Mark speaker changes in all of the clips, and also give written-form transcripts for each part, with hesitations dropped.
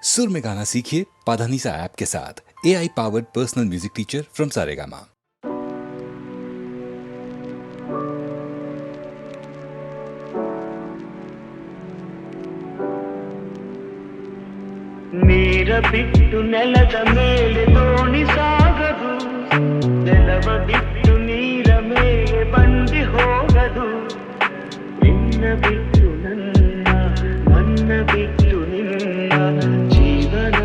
Speaker 1: सुर में गाना सीखिए पाधानीसा ऐप के साथ। AI powered personal music teacher from Saregama.
Speaker 2: ನೀರ ಬಿಟ್ಟು ನೆಲದ ಮೇಲೆ ದೋಣಿ ಸಾಗದು, ನೆಲವ ಬಿಟ್ಟು ನೀರ ಮೇಲೆ ಬಂಡಿ ಹೋಗದು. ನಿನ್ನ ಬಿಟ್ಟು ನನ್ನ, ನನ್ನ ಬಿಟ್ಟು ನಿನ್ನ ಜೀವನ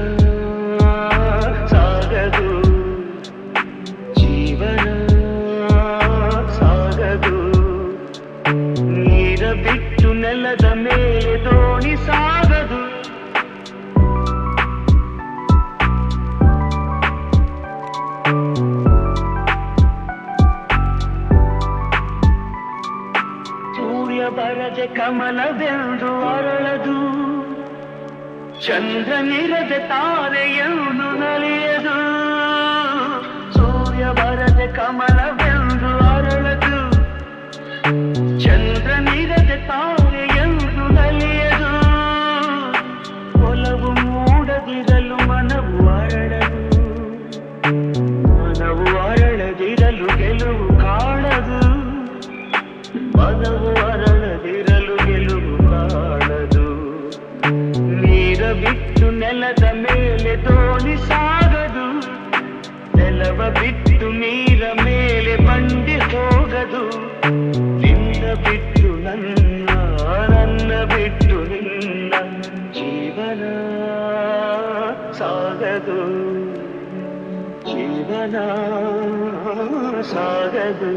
Speaker 2: ಸಾಗದು, ಜೀವನ ಸಾಗದು. ನೀರ ಬಿಟ್ಟು ನೆಲದ ಮೇಲೆ ದೋಣಿ ಸಾಗದು. ಬರದೆ ಕಮಲವೆಂದು ಅರಳದು, ಚಂದ್ರನಿರದೆ ತಾರೆಯನ್ನು ನಲಿಯದು. ಸೂರ್ಯ ಬರದೆ ಕಮಲವೆಂದು ಅರಳದು, ಚಂದ್ರನಿರದೆ ತಾರೆಯನ್ನು ನಲಿಯದು. ಒಲವು ಮೂಡದಿರಲು ಮನವು ಅರಳದು, ಮನವು ಅರಳದಿರಲು ಗೆಲುವು ಕಾಣದು. ಮನವು ಅರಳದಿರಲು ಗೆಲುವು ಕಾಣದು. ನೀರ ಬಿಟ್ಟು ನೆಲದ ಮೇಲೆ ದೋಣಿ ಸಾಗದು, ನೆಲವ ಬಿಟ್ಟು ನೀರ ಮೇಲೆ ಬಂಡಿ ಹೋಗದು. ನಿನ್ನ ಬಿಟ್ಟು ನನ್ನ, ನನ್ನ ಬಿಟ್ಟು ನಿನ್ನ ಜೀವನ ಸಾಗದು, ಜೀವನ ಸಾಗದು.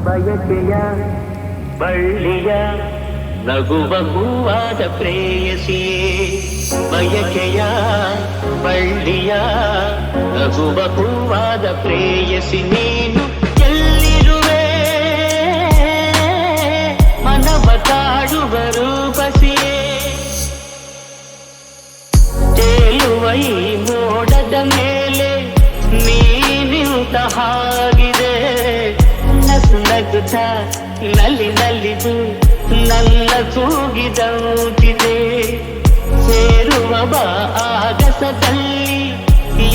Speaker 2: ಬಯಕೆಯ ಬಳ್ಳಿಯ ನಗುವ ಹೂವಾದ ಪ್ರೇಯಸಿಯೇ, ಬಯಕೆಯ ಬಳ್ಳಿಯ ನಗುವ ಹೂವಾದ ಪ್ರೇಯಸಿ ನೀನು ಎಲ್ಲಿರುವೆ, ಮನವ ಕಾಡುವ ರೂಪಸಿಯೇ. ತೇಲುವ ಈ ಮೋಡದ ಮೇಲೆ ನೀನಿಂತ ಹಾಗಿದೆ, ನಸು ನಗುತ್ತ ನಲ್ಲಿ ನಲ್ಲಿದು ನನ್ನ ಕೂಗಿದಂತಿದೆ. ಸೇರುವ ಬಾ ಆಗಸದಲ್ಲಿ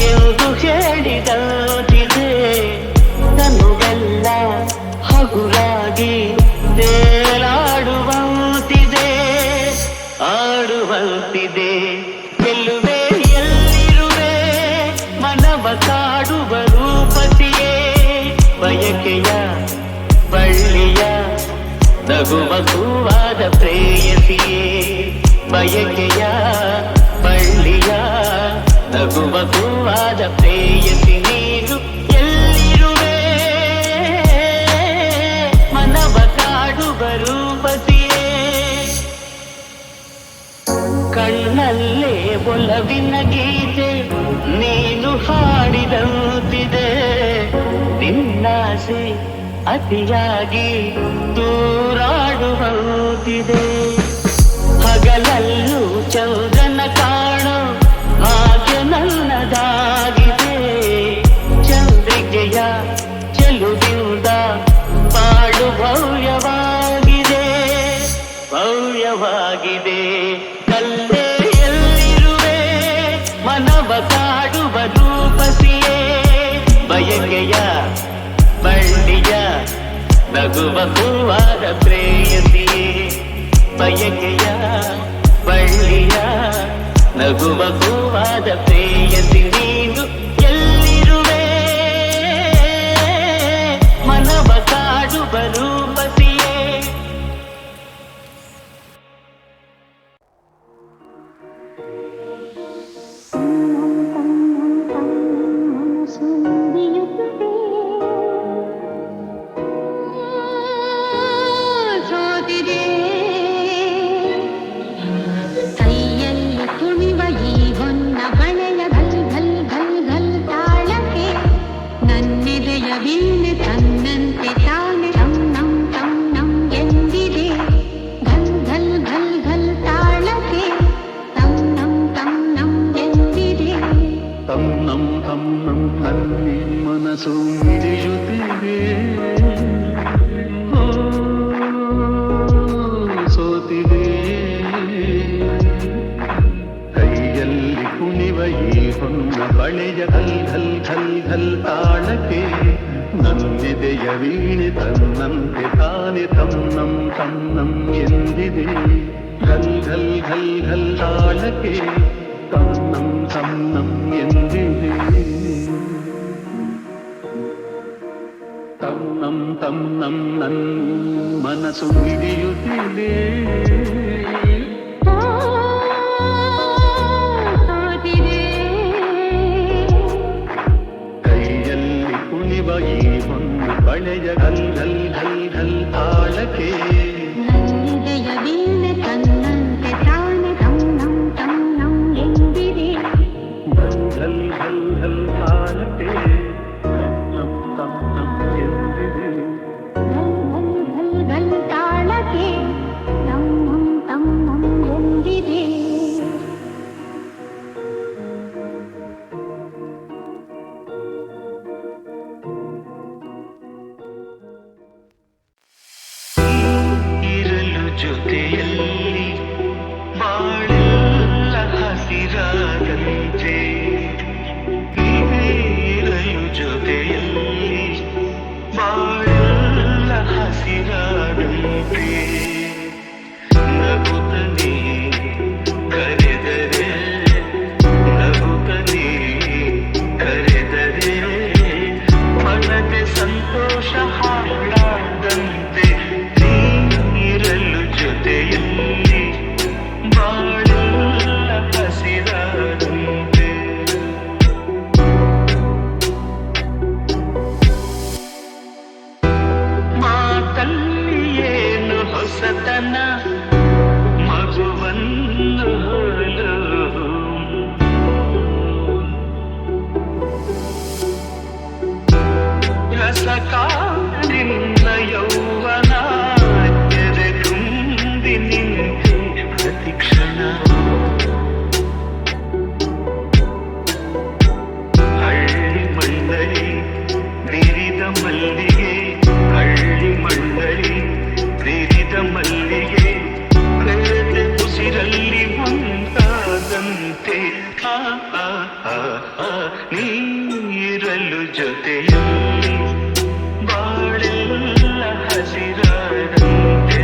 Speaker 2: ಎಂದು ಹೇಳಿದಂತಿದೆ. ಕಣ್ಣುಗಲ್ಲ ಹಗುರಾಗಿ ತೇಲಾಡುವಂತಿದೆ, ಆಡುವಂತಿದೆ. ಗೆಲ್ಲುವೆ ಎಲ್ಲಿರುವೆ ಮನವ ಕಾಡುವ ರೂಪಸಿಯೇ ಬಯಕೆಯ ಬಳ್ಳಿಯ ನಗುವ ಹೂವಾದ ಪ್ರೇಯಸಿಯೇ ಬಯಕೆಯ ಬಳ್ಳಿಯ ನಗುವ ಹೂವಾದ ಪ್ರೇಯಸಿ ನೀನು ಎಲ್ಲಿರುವೆ ಮನವ ಕಾಡುವ ರೂಪಸಿಯೇ ಕಣ್ಣಲ್ಲೇ ಒಲವಿನ ಗೀತೆ ನೀನು ಹಾಡಿದಂತಿದೆ ನಿನ್ನಾಸೆ ಅತಿಯಾಗಿ ದೂರಾಡುವಂತಿದೆ ಹಗಲಲ್ಲೂ ಚಂದ್ರನ ಕಾಣೋ ಹಾಗೆ ನನ್ನದಾಗಿದೆ ಚಂದ್ರಿಕೆಯ ಚೆಲುವಿಂದ ಬಾಳು ಭವ್ಯವಾಗಿದೆ ಭವ್ಯವಾಗಿದೆ ಕಲ್ಲೇ ಎಲ್ಲಿರುವೆ ಮನವ ಕಾಡುವ ರೂಪಸಿಯೇ ಬಯಕೆಯ ಬಳ್ಳಿಯ ನಗುವ ಹೂವಾದ ಪ್ರೇಯಸಿಯೇ ಬಯಕೆಯ ಬಳ್ಳಿಯ ನಗುವ ಹೂವಾದ ಪ್ರೇಯಸಿ ನೀನು ಎಲ್ಲಿರುವೆ ಮನವ ಕಾಡುವ ರೂಪಸಿಯೇ
Speaker 3: ಬಳೆಯ ಘಲ್ ಘಲ್ ಘಲ್ ಘಲ್ ತಾಳಕ್ಕೆ ನನ್ನೆದೆಯ ವೀಣೆ ತನ್ನಂತೆ ತಾನೆ ತನ್ನಂ ತನ್ನಂ ಎಂದಿದೆ ಘಲ್ ಘಲ್ ಘಲ್ ಘಲ್ ತಾಳಕ್ಕೆ ತನ್ನಂ ತನ್ನಂ ಎಂದಿದೆ ತನ್ನಂ ತನ್ನಂ ನನ್ ಮನಸ್ಸು ಹಿಡಿಯುತ್ತಿದೆ ಬಳೆಯ ಘಲ್ ಘಲ್ ಘಲ್ ಘಲ್ ತಾಳಕ್ಕೆ
Speaker 4: ನನ್ನೆದೆಯ ವೀಣೆ ತನ್ನಂತೆ ತಾನೆ ತನ್ನಂ ತನ್ನಂ ಎಂದಿದೆ
Speaker 3: ಘಲ್ ಘಲ್ ಘಲ್ ಘಲ್ ತಾಳಕ್ಕೆ ತನ್ನಂ ತನ್ನಂ ಎಂದಿದೆ
Speaker 4: ಘಲ್ ಘಲ್ ಘಲ್ ತಾಳಕ್ಕೆ ತನ್ನಂ ತನ್ನಂ ಎಂದಿದೆ
Speaker 2: ಜೊತೆಯಲ್ಲಿ ಬಾಳೆಲ್ಲ ಹಸಿರಾದಂತೆ ನೀರಲು ಜೊತೆಯಲ್ಲಿ ಬಾಳೆಲ್ಲ ಹಸಿರಾದಂತೆ ನಗುತ್ತನೆ ಕರೆದರೆ ನಗುತ್ತನೆ ಕರೆದರೆ ಮನದೆ ಸಂತೋಷ ಹಾಡಾದಂತೆ ನೀರಲು ಜೊತೆಯಲ್ಲಿ ಬಾಳೆಲ್ಲ ಹಸಿರಾದಂತೆ ಮಾತಲ್ಲಿ ಏನು ಹೊಸತನ ಮಗುವನ್ನು ಹೋಲು ರಸಕಾರಿನ ಯೌವನ ತೆರೆ ತುಂಬಿ ನಿಂತೆ ಪ್ರತಿಕ್ಷಣ ಹಳ್ಳಿ ಮಂಡಳಿ ಬಿರಿದ ಮಲ್ಲಿಗೆ ಹಳ್ಳಿ ಮಂಡಳಿ ಬಿರಿದ ಮಲ್ಲಿಗೆ ಬೆಳೆದ ಉಸಿರಲ್ಲಿ ಮುಂತಾದಂತೆ ನೀರಲು ಜೊತೆಯಲ್ಲಿ ಬಾಳೆಲ್ಲ ಹಸಿರಾದಂತೆ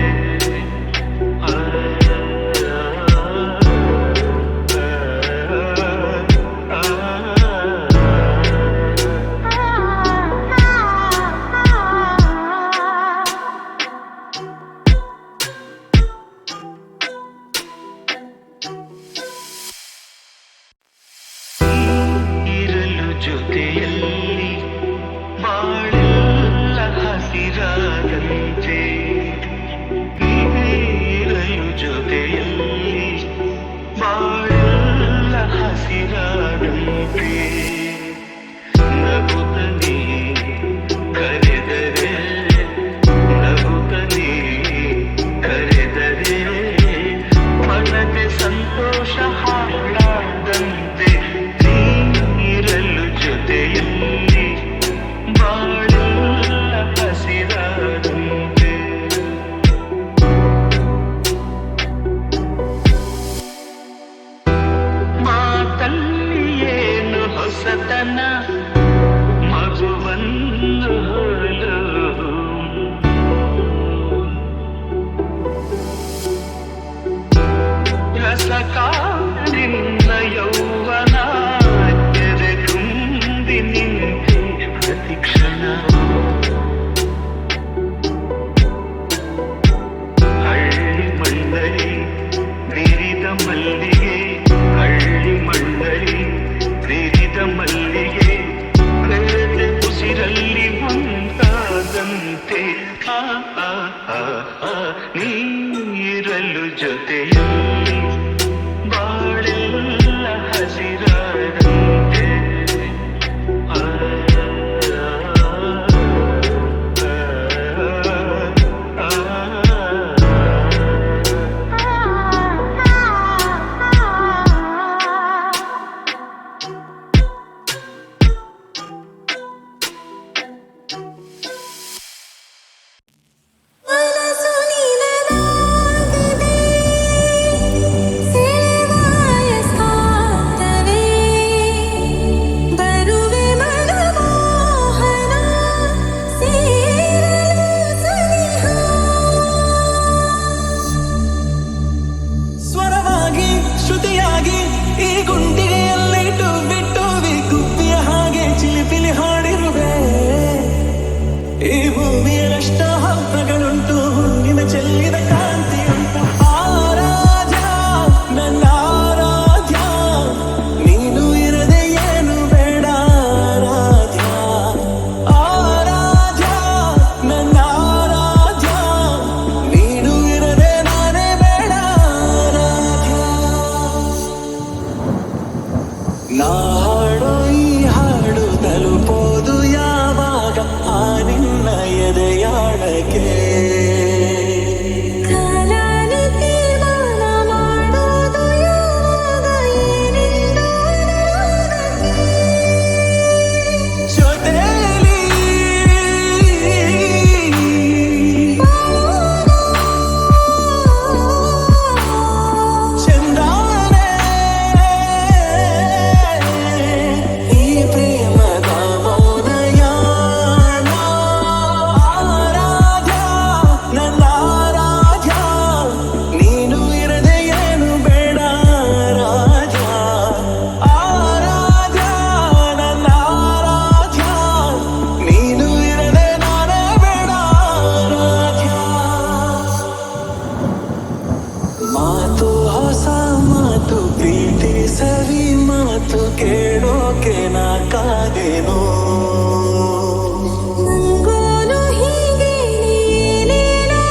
Speaker 5: ನಂಗೋನು ಹೀಗೆ ನೀನೇನೋ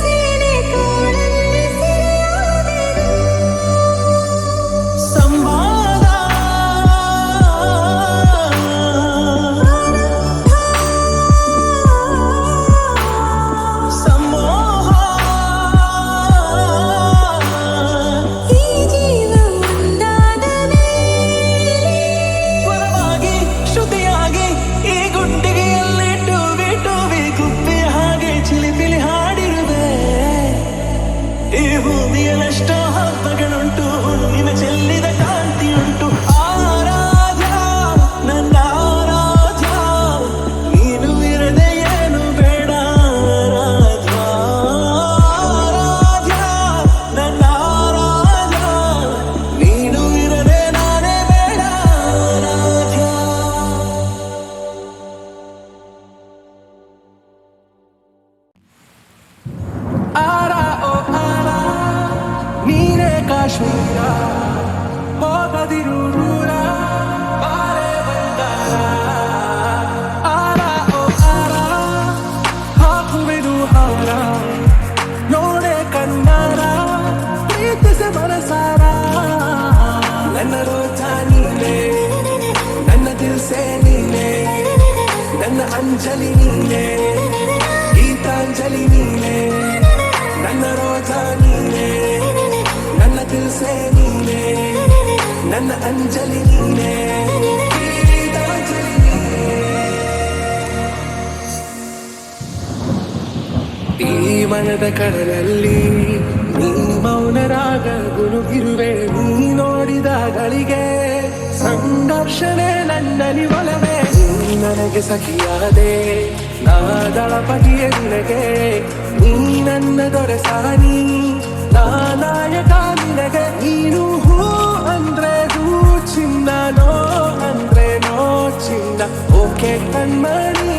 Speaker 5: ಸೀನೆ ತೋಳಲ್ಲಿ ಸಿರಿಯಾದೆನು.
Speaker 3: ಸಂವಾದ ಸಮೋಹ
Speaker 5: ಈ ಜೀವ ಒಂದಾದ ಮೇಲೆ
Speaker 3: ಸ್ವರವಾಗಿ ಶ್ರುತಿಯಾಗಿ ಈ ಗುಂಡಿಗೆಯಲ್ಲಿ ಟೂವಿ ಟೂವಿ ಗುಬ್ಬಿ ಹಾಗೆ ಚಿಲಿಪಿಲಿ ಹಾಡಿರುವೆ. ಈ ಭೂಮಿಯಲ್ಲೆಷ್ಟೋ ಹಬ್ಬಗಳುಂಟು, ಹುಣ್ಣಿಮೆ ಚೆಲ್ಲಿದ ಕಾಂತಿಯುಂಟು. ಆರಾಧ್ಯ ನನ್ನ ಆರಾಧ್ಯ, ನೀನು ಇರದೆ ಏನು ಬೇಡ. ಆರಾಧ್ಯ ಆರಾಧ್ಯ ನನ್ನ ಆರಾಧ್ಯ, ನೀನು ಇರದೆ ನಾನೇ ಬೇಡ. ಆರಾಧ್ಯ ಆರ ಓ ಆರ, ನೀನೇ ಕಾಶ್ಮೀರ, ಹೋಗದಿರು ದೂರ, ಬಾರೆ ಬಂಗಾರ. ಆರ ಓ ಆರ, ಹಾಕುವೆನು ಹಾರ, ನೋಡೆ ಕಣ್ಣಾರ, ಪ್ರೀತಿಸಿ ಮನಸಾರ. ನನ್ನ ರೋಜ ನೀನೆ, ನನ್ನ ದಿಲ್ಸೆ ನೀನೆ, ನನ್ನ ಅಂಜಲಿ ನೀನೆ, ಗೀತಾಂಜಲಿ ನೀನೆ. ನನ್ನ ರೋಜ ನೀನೆ, ನನ್ನ ದಿಲ್ಸೆ ನೀನೆ, ನನ್ನ ಅಂಜಲಿ ನೀನೆ, ಗೀತಾಂಜಲಿ ನೀನೆ. ಈ ಮನದ ಕಡಲಲ್ಲಿ ನೀ ಮೌನರಾಗ ಗುನುಗಿರುವೆ. ನೀ ನೋಡಿದ ಗಳಿಗೆ ಸಂಘರ್ಷಣೆ ನನ್ನಲ್ಲಿ ಒಲವೇ. ನೀ ನನಗೆ ಸಖಿಯಾದೆ, ನಾ ದಳಪತಿಯ ನಿನಗೆ. ನೀ ನನ್ನ ದೊರೆ ಸಾನಿ, ನಾ ನಾಯಕ ನಿನಗೆ. ನೀನು ಹೂ ಅಂದ್ರೆ ಹೂ ಚಿನ್ನ, ನೋ ಅಂದ್ರೆ ನೋ ಚಿನ್ನ. ಓಕೆ ಕಣ್ಮಣಿ,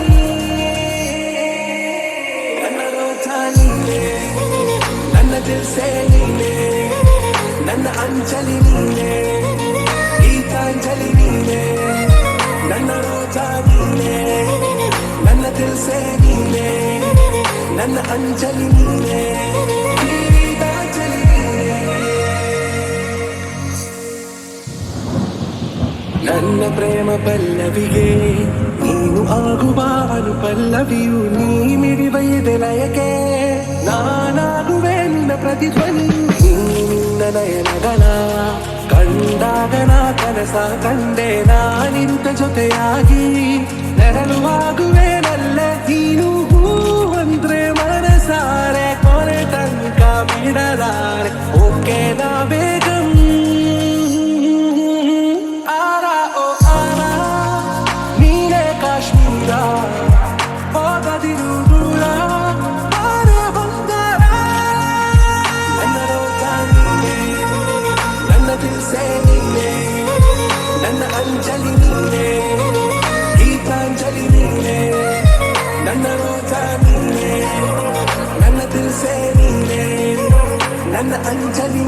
Speaker 3: ನನ್ನ ರೋಜ ನೀನೆ, ನನ್ನ ದಿಲ್ಸೆ ನೀನೆ, ನನ್ನ ಅಂಜಲಿ ನೀನೆ, ಗೀತಾಂಜಲಿ ನೀನೆ. ನನ್ನ ರೋಜ ನೀನೆ, ನನ್ನ ದಿಲ್ಸೆ ನೀನೆ, ನನ್ನ ಅಂಜಲಿ ನೀನೆ, ಗೀತಾಂಜಲಿ ನೀನೆ. ನನ್ನ ಪ್ರೇಮ ಪಲ್ಲವಿಗೆ ನೀನು ಆಗುವ ಅನು ಪಲ್ಲವಿಯು. ನೀ ಮಿಡಿವ ಎದೆಲಯಕ್ಕೆ ನಾನಾಗುವೆ ನಿನ್ನ ಪ್ರತಿಧ್ವನಿಯು. ನೀ ನಿನ್ನ ನಯನಗಳ ಕಂಡಾಗ ನಾ ಕನಸ ಕಂಡೆ. ನಾನಿಂತ ಜೊತೆಯಾಗಿ ನೆರಳುವಾಗುವೆನಲ್ಲೇ. ನೀನು ಹೂ ಅಂದ್ರೆ ಮನಸಾರೆ, ಕೊನೆ ತನಕ ಬಿಡಲಾರೆ. ಓಕೆ ನಾ ಬೇಗಂ. ಆರ ಓ ಆರ, ನೀನೇ ಕಾಶ್ಮೀರ, ಹೋಗದಿರು ದೂರ, ಬಾರೆ ಬಂಗಾರ. ನನ್ನ ರೋಜ ನೀನೆ, ನನ್ನ ದಿಲ್ಸೆ ನೀನೆ, ನನ್ನ ಅಂಜಲಿ ನೀನೆ, ಗೀತಾಂಜಲಿ ನೀನೆ. ನನ್ನ ರೋಜ ನೀನೆ, ನನ್ನ ದಿಲ್ಸೆ ನೀನೆ, ನನ್ನ ಅಂಜಲಿ